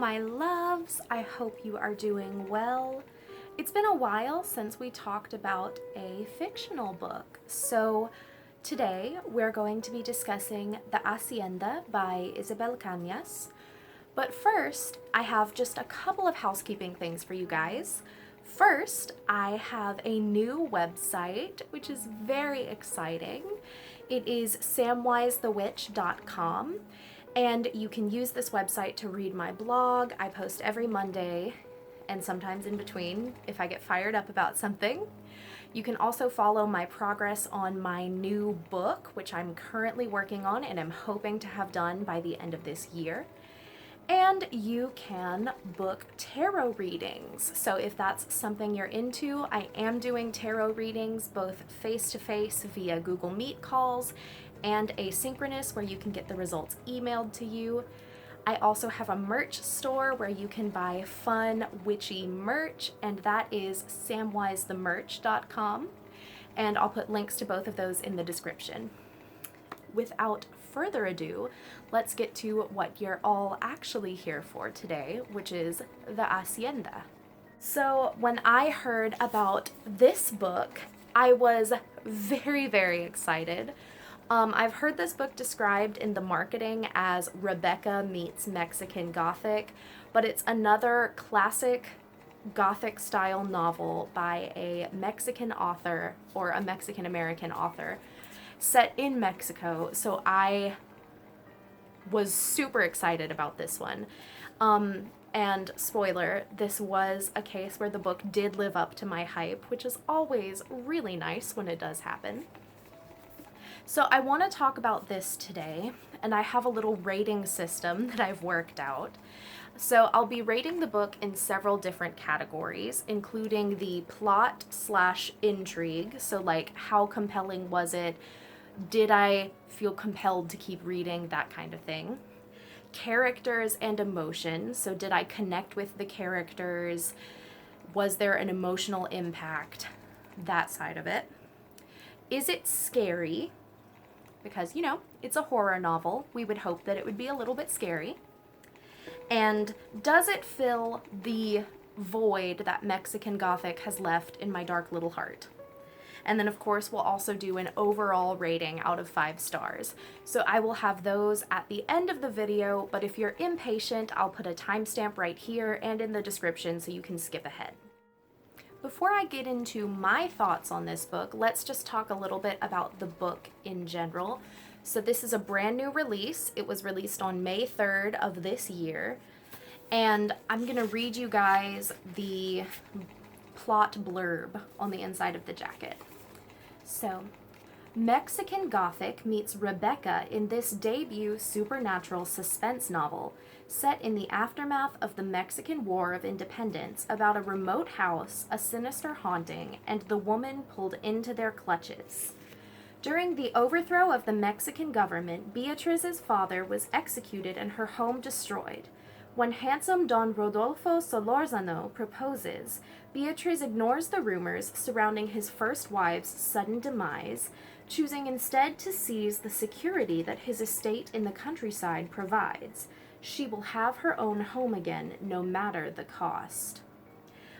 my loves. I hope you are doing well. It's been a while since we talked about a fictional book, so today we're going to be discussing The Hacienda by Isabel Cañas. But first, I have just a couple of housekeeping things for you guys. First, I have a new website, which is very exciting. It is samwisethewitch.com. And you can use this website to read my blog. I post every Monday and sometimes in between if I get fired up about something. You can also follow my progress on my new book, which I'm currently working on and I'm hoping to have done by the end of this year. And you can book tarot readings. So if that's something you're into, I am doing tarot readings both face-to-face via Google Meet calls and asynchronous where you can get the results emailed to you. I also have a merch store where you can buy fun, witchy merch, and that is samwisethemerch.com. And I'll put links to both of those in the description. Without further ado, let's get to what you're all actually here for today, which is The Hacienda. So when I heard about this book, I was very, very excited. I've heard this book described in the marketing as Rebecca meets Mexican Gothic, but it's another classic Gothic style novel by a Mexican author or a Mexican American author set in Mexico. So I was super excited about this one. And spoiler, this was a case where the book did live up to my hype, which is always really nice when it does happen. So I want to talk about this today, and I have a little rating system that I've worked out. So I'll be rating the book in several different categories, including the plot/intrigue. So like, how compelling was it? Did I feel compelled to keep reading? That kind of thing. Characters and emotion. So did I connect with the characters? Was there an emotional impact? That side of it. Is it scary? Because, you know, it's a horror novel. We would hope that it would be a little bit scary. And does it fill the void that Mexican Gothic has left in my dark little heart? And then, of course, we'll also do an overall rating out of 5 stars. So I will have those at the end of the video, but if you're impatient, I'll put a timestamp right here and in the description so you can skip ahead. Before I get into my thoughts on this book, let's just talk a little bit about the book in general. So this is a brand new release. It was released on May 3rd of this year. And I'm going to read you guys the plot blurb on the inside of the jacket. So, Mexican Gothic meets Rebecca in this debut supernatural suspense novel set in the aftermath of the Mexican War of Independence about a remote house, a sinister haunting, and the woman pulled into their clutches. During the overthrow of the Mexican government, Beatriz's father was executed and her home destroyed. When handsome Don Rodolfo Solorzano proposes, Beatriz ignores the rumors surrounding his first wife's sudden demise, choosing instead to seize the security that his estate in the countryside provides. She will have her own home again, no matter the cost.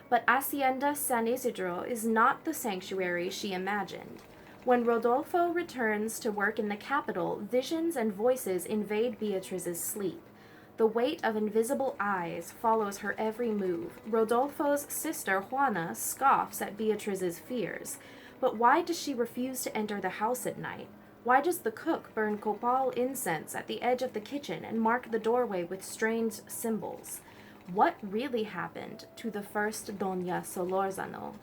But Hacienda San Isidro is not the sanctuary she imagined. When Rodolfo returns to work in the capital, visions and voices invade Beatriz's sleep. The weight of invisible eyes follows her every move. Rodolfo's sister, Juana, scoffs at Beatriz's fears. But why does she refuse to enter the house at night? Why does the cook burn copal incense at the edge of the kitchen and mark the doorway with strange symbols? What really happened to the first Doña Solorzano?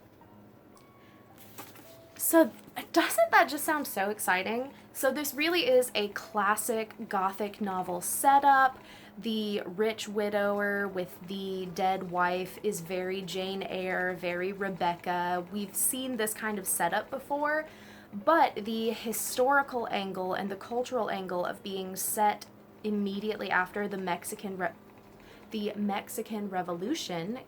So, doesn't that just sound so exciting? So this really is a classic Gothic novel setup. The rich widower with the dead wife is very Jane Eyre, very Rebecca. We've seen this kind of setup before, but the historical angle and the cultural angle of being set immediately after the Mexican Revolution,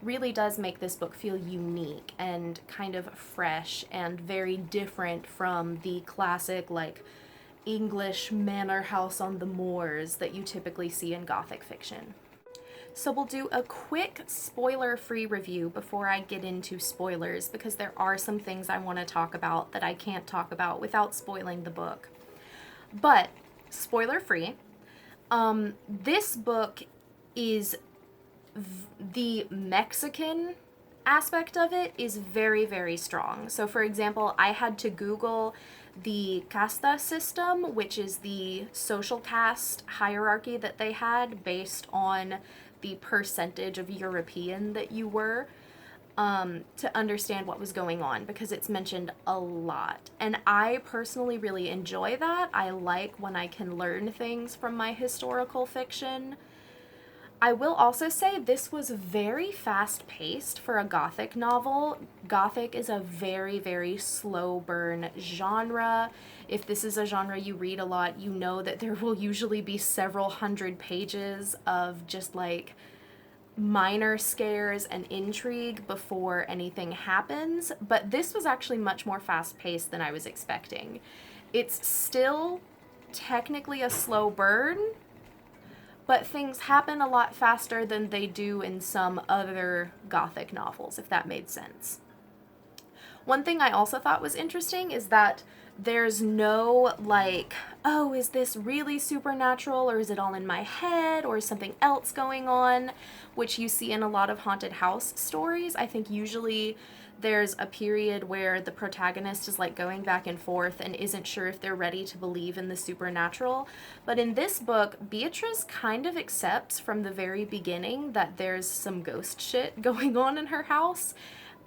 really does make this book feel unique and kind of fresh and very different from the classic, like, English manor house on the moors that you typically see in Gothic fiction. So we'll do a quick spoiler-free review before I get into spoilers, because there are some things I want to talk about that I can't talk about without spoiling the book. But spoiler-free, this book is the Mexican aspect of it is very, very strong. So for example, I had to Google the casta system, which is the social caste hierarchy that they had based on the percentage of European that you were, to understand what was going on, because it's mentioned a lot. And I personally really enjoy that. I like when I can learn things from my historical fiction. I will also say this was very fast-paced for a Gothic novel. Gothic is a very, very slow burn genre. If this is a genre you read a lot, you know that there will usually be several hundred pages of just like minor scares and intrigue before anything happens, but this was actually much more fast-paced than I was expecting. It's still technically a slow burn, but things happen a lot faster than they do in some other Gothic novels, if that made sense. One thing I also thought was interesting is that there's no like, oh, is this really supernatural, or is it all in my head, or is something else going on, which you see in a lot of haunted house stories. I think usually there's a period where the protagonist is like going back and forth and isn't sure if they're ready to believe in the supernatural. But in this book, Beatriz kind of accepts from the very beginning that there's some ghost shit going on in her house.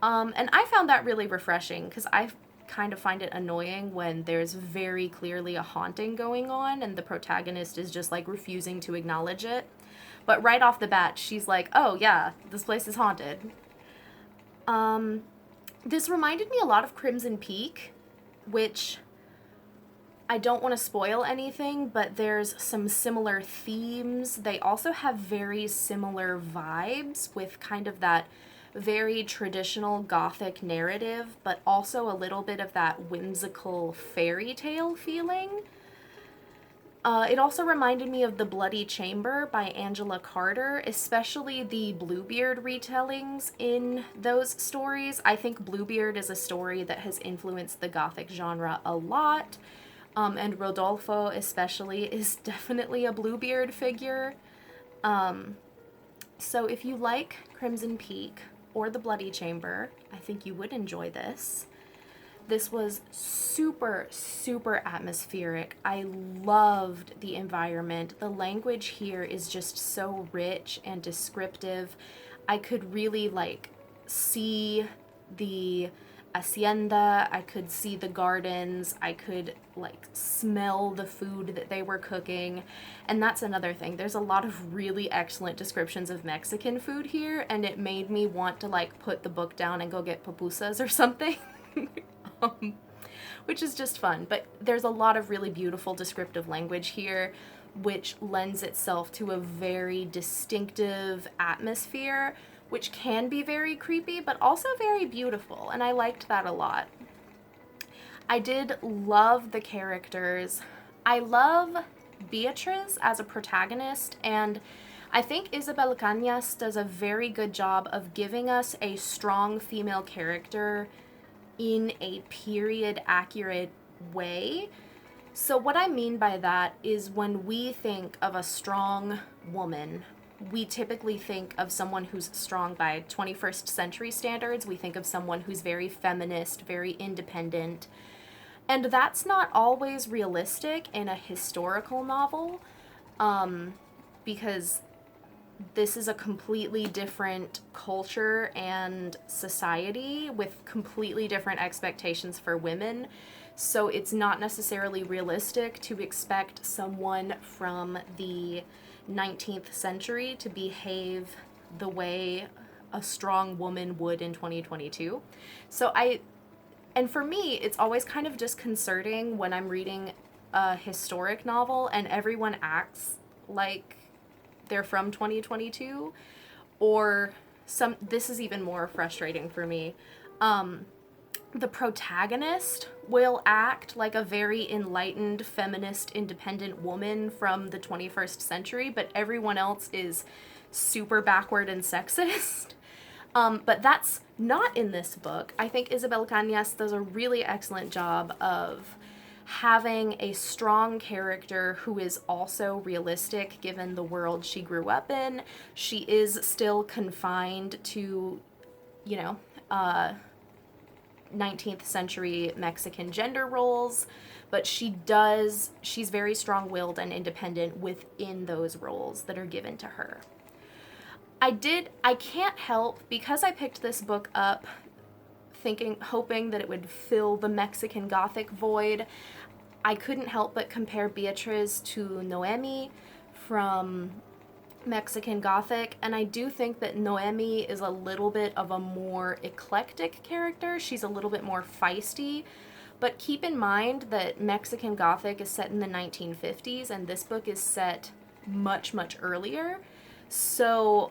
And I found that really refreshing, because I kind of find it annoying when there's very clearly a haunting going on and the protagonist is just like refusing to acknowledge it. But right off the bat, she's like, oh yeah, this place is haunted. This reminded me a lot of Crimson Peak, which I don't want to spoil anything, but there's some similar themes. They also have very similar vibes with kind of that very traditional Gothic narrative, but also a little bit of that whimsical fairy tale feeling. It also reminded me of The Bloody Chamber by Angela Carter, especially the Bluebeard retellings in those stories. I think Bluebeard is a story that has influenced the Gothic genre a lot, and Rodolfo especially is definitely a Bluebeard figure. So if you like Crimson Peak or The Bloody Chamber, I think you would enjoy this. This was super, super atmospheric. I loved the environment. The language here is just so rich and descriptive. I could really like see the hacienda, I could see the gardens, I could like smell the food that they were cooking. And that's another thing. There's a lot of really excellent descriptions of Mexican food here, and it made me want to like put the book down and go get pupusas or something. Which is just fun. But there's a lot of really beautiful descriptive language here, which lends itself to a very distinctive atmosphere, which can be very creepy, but also very beautiful, and I liked that a lot. I did love the characters. I love Beatriz as a protagonist, and I think Isabel Cañas does a very good job of giving us a strong female character in a period-accurate way. So what I mean by that is when we think of a strong woman, we typically think of someone who's strong by 21st century standards. We think of someone who's very feminist, very independent. And that's not always realistic in a historical novel, because this is a completely different culture and society with completely different expectations for women. So it's not necessarily realistic to expect someone from the 19th century to behave the way a strong woman would in 2022. And for me, it's always kind of disconcerting when I'm reading a historic novel and everyone acts like they're from 2022, or this is even more frustrating for me. The protagonist will act like a very enlightened, feminist, independent woman from the 21st century, but everyone else is super backward and sexist. But that's not in this book. I think Isabel Cañas does a really excellent job of having a strong character who is also realistic given the world she grew up in. She is still confined to, 19th century Mexican gender roles, but she's very strong-willed and independent within those roles that are given to her. I can't help, because I picked this book up hoping that it would fill the Mexican Gothic void, I couldn't help but compare Beatriz to Noemi from Mexican Gothic, and I do think that Noemi is a little bit of a more eclectic character. She's a little bit more feisty, but keep in mind that Mexican Gothic is set in the 1950s, and this book is set much, much earlier, so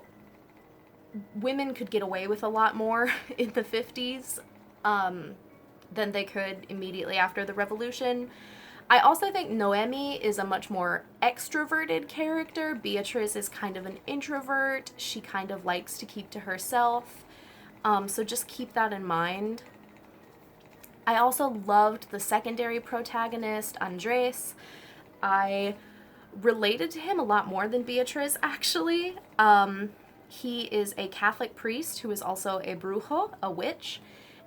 women could get away with a lot more in the 50s than they could immediately after the revolution. I also think Noemi is a much more extroverted character. Beatriz is kind of an introvert. She kind of likes to keep to herself. So just keep that in mind. I also loved the secondary protagonist, Andres. I related to him a lot more than Beatriz, actually. He is a Catholic priest who is also a brujo, a witch.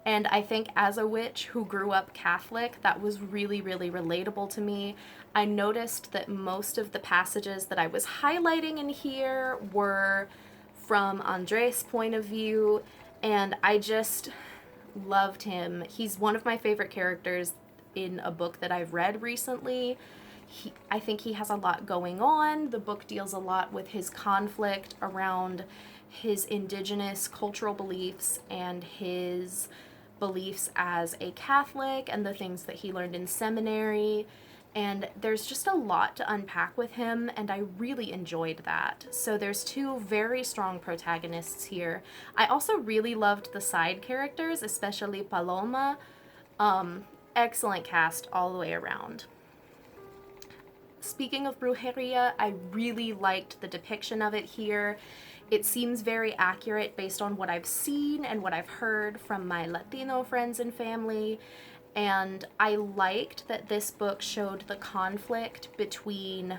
And I think as a witch who grew up Catholic, that was really, really relatable to me. I noticed that most of the passages that I was highlighting in here were from Andres' point of view, and I just loved him. He's one of my favorite characters in a book that I've read recently. I think he has a lot going on. The book deals a lot with his conflict around his indigenous cultural beliefs and his beliefs as a Catholic and the things that he learned in seminary. And there's just a lot to unpack with him, and I really enjoyed that. So there's two very strong protagonists here. I also really loved the side characters, especially Paloma. Excellent cast all the way around. Speaking of brujeria, I really liked the depiction of it here. It seems very accurate based on what I've seen and what I've heard from my Latino friends and family. And I liked that this book showed the conflict between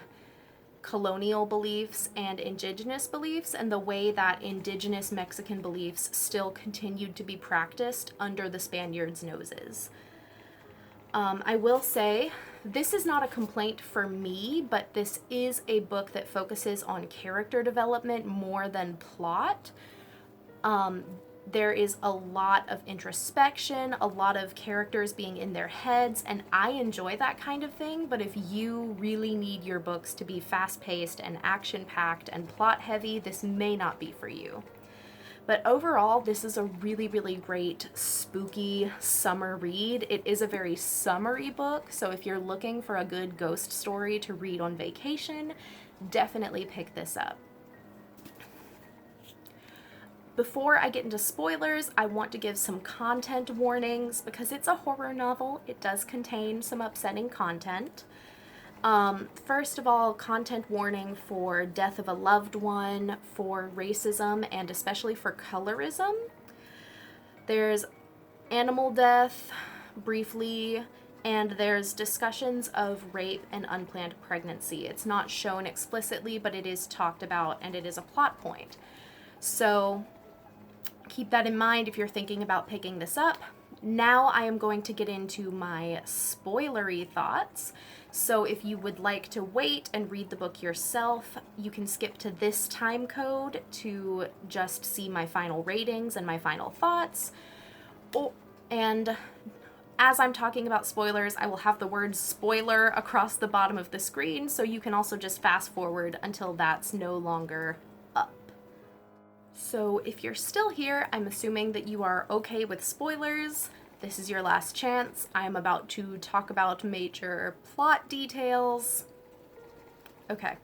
colonial beliefs and indigenous beliefs, and the way that indigenous Mexican beliefs still continued to be practiced under the Spaniards' noses. I will say, this is not a complaint for me, but this is a book that focuses on character development more than plot. There is a lot of introspection, a lot of characters being in their heads, and I enjoy that kind of thing, but if you really need your books to be fast-paced and action-packed and plot-heavy, this may not be for you. But overall, this is a really, really great spooky summer read. It is a very summery book, so if you're looking for a good ghost story to read on vacation, definitely pick this up. Before I get into spoilers, I want to give some content warnings. Because it's a horror novel, it does contain some upsetting content. First of all, content warning for death of a loved one, for racism, and especially for colorism. There's animal death, briefly, and there's discussions of rape and unplanned pregnancy. It's not shown explicitly, but it is talked about, and it is a plot point. So keep that in mind if you're thinking about picking this up. Now I am going to get into my spoilery thoughts. So if you would like to wait and read the book yourself, you can skip to this time code to just see my final ratings and my final thoughts. And as I'm talking about spoilers, I will have the word spoiler across the bottom of the screen, so you can also just fast forward until that's no longer up. So if you're still here, I'm assuming that you are okay with spoilers. This is your last chance. I'm about to talk about major plot details. Okay.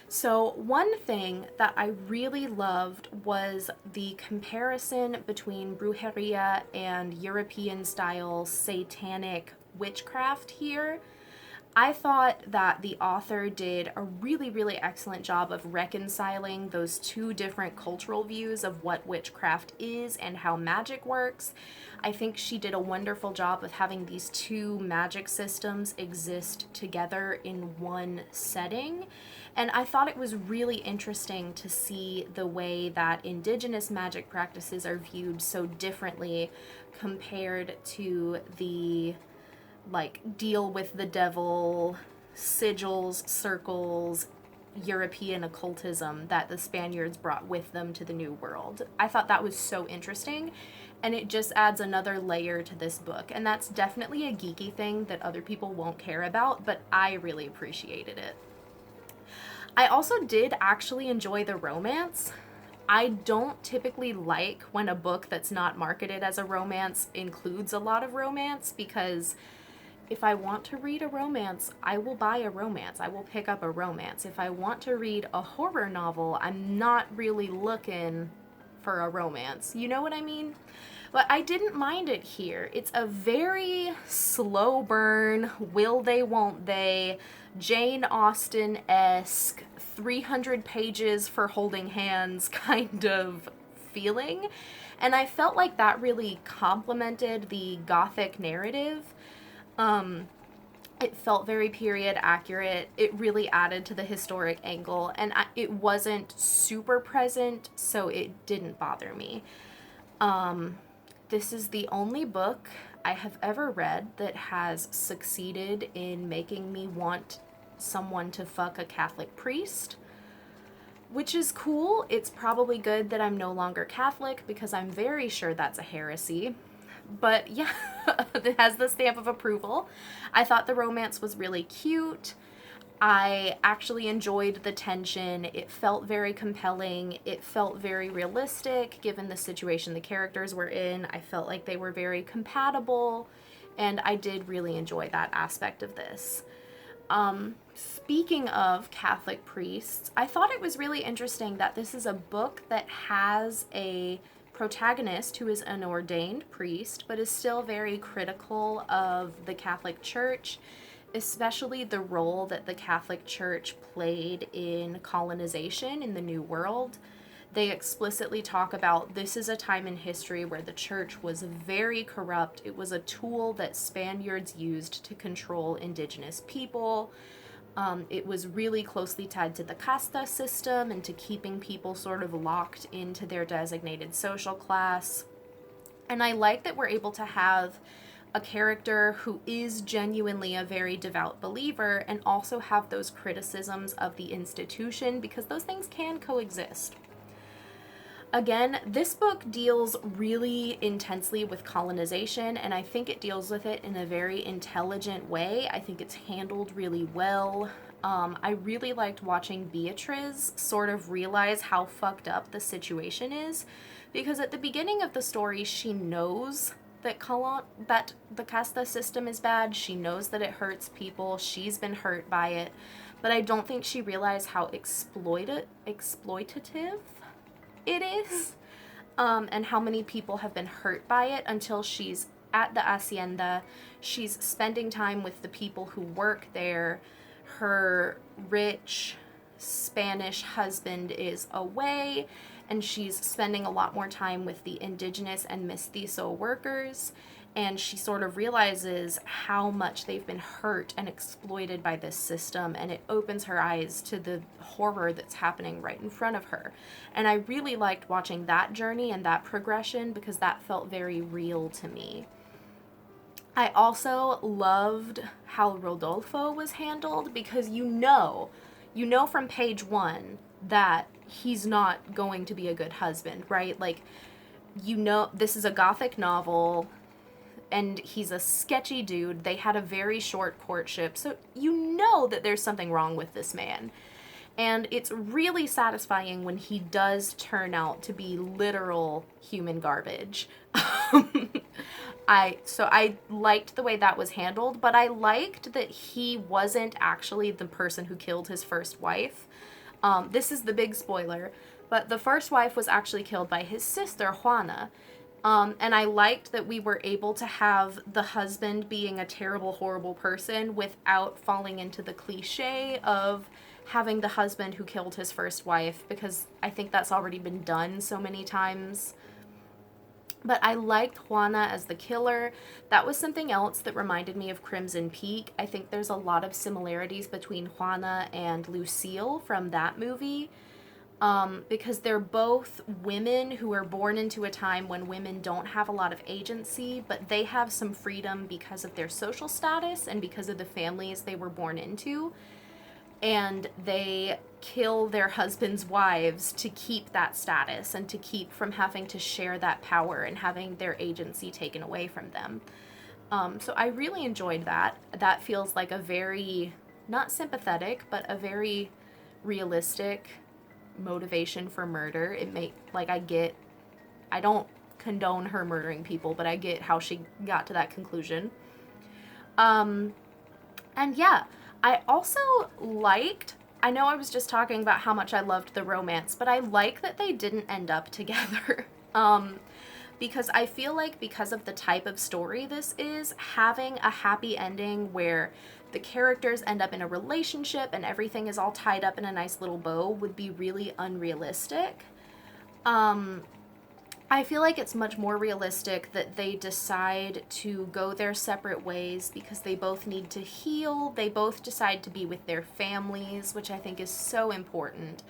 So one thing that I really loved was the comparison between brujeria and European-style satanic witchcraft here. I thought that the author did a really, really excellent job of reconciling those two different cultural views of what witchcraft is and how magic works. I think she did a wonderful job of having these two magic systems exist together in one setting. And I thought it was really interesting to see the way that indigenous magic practices are viewed so differently compared to the like deal with the devil, sigils, circles, European occultism that the Spaniards brought with them to the New World. I thought that was so interesting, and it just adds another layer to this book. And that's definitely a geeky thing that other people won't care about, but I really appreciated it. I also did actually enjoy the romance. I don't typically like when a book that's not marketed as a romance includes a lot of romance, because if I want to read a romance, I will buy a romance. I will pick up a romance. If I want to read a horror novel, I'm not really looking for a romance. You know what I mean? But I didn't mind it here. It's a very slow burn, will they, won't they, Jane Austen-esque, 300 pages for holding hands kind of feeling. And I felt like that really complemented the Gothic narrative. It felt very period accurate. It really added to the historic angle, and it wasn't super present, so it didn't bother me. This is the only book I have ever read that has succeeded in making me want someone to fuck a Catholic priest, which is cool. It's probably good that I'm no longer Catholic, because I'm very sure that's a heresy. But yeah, it has the stamp of approval. I thought the romance was really cute. I actually enjoyed the tension. It felt very compelling. It felt very realistic given the situation the characters were in. I felt like they were very compatible, and I did really enjoy that aspect of this. Speaking of Catholic priests, I thought it was really interesting that this is a book that has a protagonist who is an ordained priest, but is still very critical of the Catholic Church, especially the role that the Catholic Church played in colonization in the New World. They explicitly talk about this is a time in history where the church was very corrupt. It was a tool that Spaniards used to control indigenous people. It was really closely tied to the casta system and to keeping people sort of locked into their designated social class. And I like that we're able to have a character who is genuinely a very devout believer and also have those criticisms of the institution, because those things can coexist. Again, this book deals really intensely with colonization, and I think it deals with it in a very intelligent way. I think it's handled really well. I really liked watching Beatriz sort of realize how fucked up the situation is, because at the beginning of the story, she knows that the casta system is bad. She knows that it hurts people. She's been hurt by it, but I don't think she realized how exploitative it is, and how many people have been hurt by it until she's at the Hacienda. She's spending time with the people who work there. Her rich Spanish husband is away, and she's spending a lot more time with the indigenous and mestizo workers, and she sort of realizes how much they've been hurt and exploited by this system, and it opens her eyes to the horror that's happening right in front of her. And I really liked watching that journey and that progression, because that felt very real to me. I also loved how Rodolfo was handled, because you know from page 1 that he's not going to be a good husband, right? Like, this is a Gothic novel, and he's a sketchy dude. They had a very short courtship, so you know that there's something wrong with this man. And it's really satisfying when he does turn out to be literal human garbage. I liked the way that was handled, but I liked that he wasn't actually the person who killed his first wife. This is the big spoiler, but the first wife was actually killed by his sister, Juana. And I liked that we were able to have the husband being a terrible, horrible person without falling into the cliche of having the husband who killed his first wife, because I think that's already been done so many times. But I liked Juana as the killer. That was something else that reminded me of Crimson Peak. I think there's a lot of similarities between Juana and Lucille from that movie. Because they're both women who are born into a time when women don't have a lot of agency, but they have some freedom because of their social status and because of the families they were born into. And they kill their husbands' wives to keep that status and to keep from having to share that power and having their agency taken away from them. So I really enjoyed that. That feels like a very, not sympathetic, but a very realistic motivation for murder. I don't condone her murdering people, but I get how she got to that conclusion. And yeah, I also liked, I know I was just talking about how much I loved the romance, but I like that they didn't end up together. Because I feel like because of the type of story this is, having a happy ending where the characters end up in a relationship and everything is all tied up in a nice little bow would be really unrealistic. I feel like it's much more realistic that they decide to go their separate ways because they both need to heal. They both decide to be with their families, which I think is so important.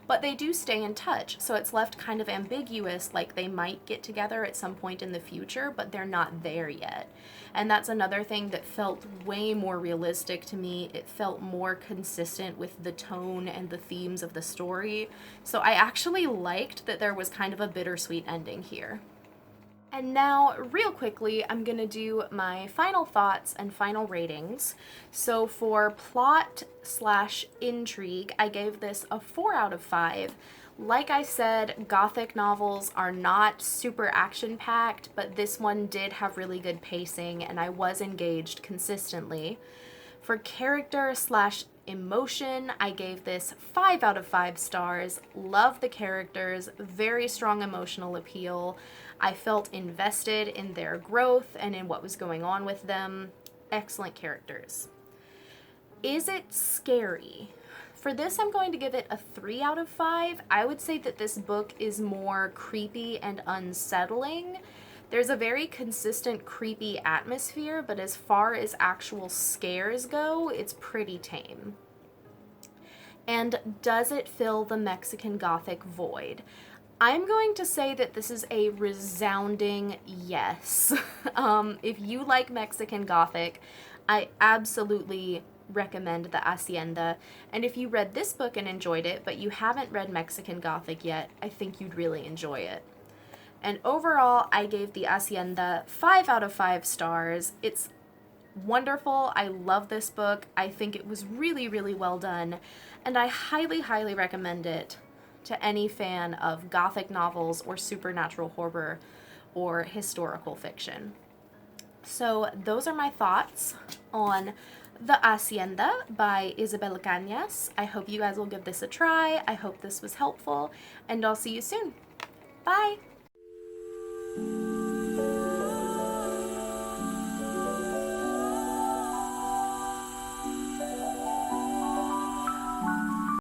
But they do stay in touch, so it's left kind of ambiguous, like they might get together at some point in the future, but they're not there yet. And that's another thing that felt way more realistic to me. It felt more consistent with the tone and the themes of the story. So I actually liked that there was kind of a bittersweet ending here. And now, real quickly, I'm going to do my final thoughts and final ratings. So for plot/intrigue, I gave this a 4 out of 5. Like I said, Gothic novels are not super action-packed, but this one did have really good pacing, and I was engaged consistently. For character/emotion, I gave this 5 out of 5 stars. Love the characters, very strong emotional appeal. I felt invested in their growth and in what was going on with them. Excellent characters. Is it scary? For this, I'm going to give it a 3 out of 5. I would say that this book is more creepy and unsettling. There's a very consistent creepy atmosphere, but as far as actual scares go, it's pretty tame. And does it fill the Mexican Gothic void? I'm going to say that this is a resounding yes. If you like Mexican Gothic, I absolutely recommend the Hacienda. And if you read this book and enjoyed it, but you haven't read Mexican Gothic yet, I think you'd really enjoy it. And overall, I gave the Hacienda 5 out of 5 stars. It's wonderful. I love this book. I think it was really, really well done. And I highly, highly recommend it to any fan of Gothic novels or supernatural horror or historical fiction. So those are my thoughts on The Hacienda by Isabel Cañas. I hope you guys will give this a try. I hope this was helpful, and I'll see you soon. Bye!